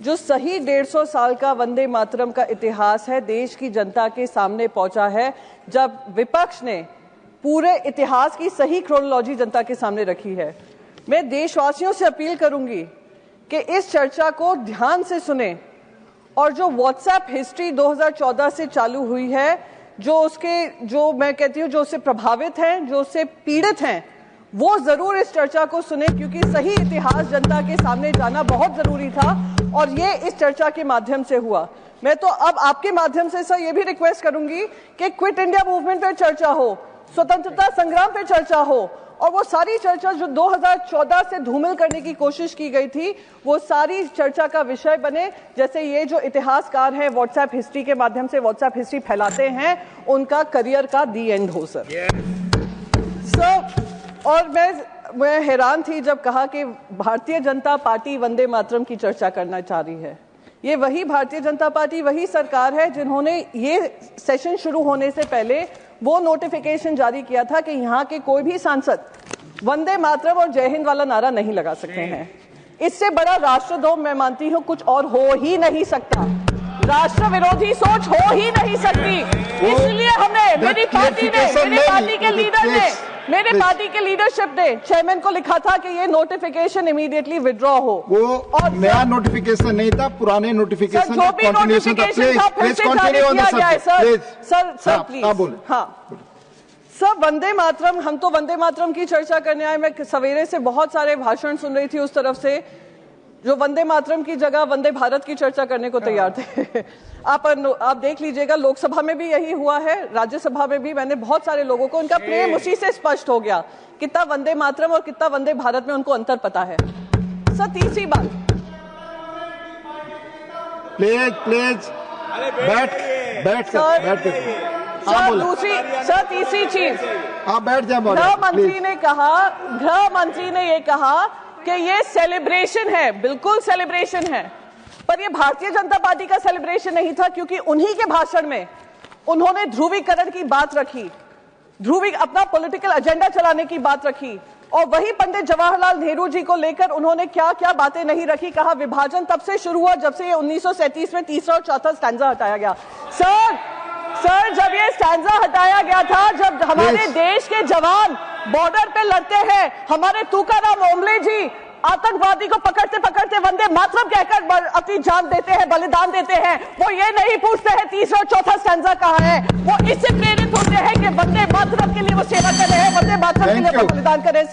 जो सही 150 साल का वंदे मातरम का इतिहास है, देश की जनता के सामने पहुंचा है, जब विपक्ष ने पूरे इतिहास की सही क्रोनोलॉजी जनता के सामने रखी है। मैं देशवासियों से अपील करूंगी कि इस चर्चा को ध्यान से सुने और जो व्हाट्सएप हिस्ट्री 2014 से चालू हुई है, जो मैं कहती हूँ जो उससे प्रभावित हैं, जो उससे पीड़ित हैं, वो जरूर इस चर्चा को सुने, क्योंकि सही इतिहास जनता के सामने जाना बहुत जरूरी था और ये इस चर्चा के माध्यम से हुआ। मैं तो अब आपके माध्यम से सर ये भी रिक्वेस्ट करूंगी कि क्विट इंडिया मूवमेंट पे चर्चा हो, स्वतंत्रता संग्राम पे चर्चा हो, और वो सारी चर्चा जो 2014 से धूमिल करने की कोशिश की गई थी, वो सारी चर्चा का विषय बने। जैसे ये जो इतिहासकार हैं व्हाट्सएप हिस्ट्री के माध्यम से व्हाट्सएप हिस्ट्री फैलाते हैं, उनका करियर का दी एंड हो सर। सर, और मैं हैरान थी जब कहा कि भारतीय जनता पार्टी वंदे मातरम की चर्चा करना चाह रही है। ये वही भारतीय जनता पार्टी, वही सरकार है जिन्होंने ये सेशन शुरू होने से पहले वो नोटिफिकेशन जारी किया था कि यहाँ के कोई भी सांसद वंदे मातरम और जय हिंद वाला नारा नहीं लगा सकते हैं। इससे बड़ा राष्ट्रद्रोह मैं मानती हूँ कुछ और हो ही नहीं सकता। राष्ट्र विरोधी सोच हो ही नहीं सकती। इसलिए हमने, मेरी पार्टी के लीडरशिप ने चेयरमैन को लिखा था कि ये नोटिफिकेशन इमीडिएटली विड्रॉ हो। वो और नया नोटिफिकेशन नहीं था, पुराने नोटिफिकेशन जो भी नोटिफिकेशन था फिर से जारी किया गया है सर प्लीज। हाँ सर, वंदे मातरम, हम तो वंदे मातरम की चर्चा करने आए। मैं सवेरे से बहुत सारे भाषण सुन रही थी उस तरफ से जो वंदे मातरम की जगह वंदे भारत की चर्चा करने को तैयार थे। आप देख लीजिएगा, लोकसभा में भी यही हुआ है, राज्यसभा में भी। मैंने बहुत सारे लोगों को, उनका प्रेम उसी से स्पष्ट हो गया, कितना वंदे मातरम और कितना वंदे भारत में उनको अंतर पता है। सर, तीसरी बात, प्लीज बैठ सर तीसरी चीज, आप बैठ जाए। गृह मंत्री ने ये कहा कि ये सेलिब्रेशन है। बिल्कुल सेलिब्रेशन है, पर ये भारतीय जनता पार्टी का सेलिब्रेशन नहीं था, क्योंकि उन्हीं के भाषण में उन्होंने ध्रुवीकरण की बात रखी, अपना पॉलिटिकल एजेंडा चलाने की बात रखी, और वही पंडित जवाहरलाल नेहरू जी को लेकर उन्होंने क्या क्या बातें नहीं रखी। कहा विभाजन तब से शुरू हुआ जब से ये 1937 में तीसरा और चौथा स्टैंजा हटाया गया। सर, जब ये स्टैंजा हटाया गया था, जब हमारे देश के जवान बॉर्डर पे लड़ते हैं, हमारे तुकाराम ओमले जी आतंकवादी को पकड़ते पकड़ते वंदे मातरम कहकर अपनी जान देते हैं, बलिदान देते हैं। वो ये नहीं पूछते हैं तीसरा और चौथा स्टैंजा कहाँ है, वो इससे प्रेरित होते हैं कि वंदे मातरम के लिए वो सेवा कर रहे हैं, वंदे मातरम के लिए वो बलिदान कर रहे हैं।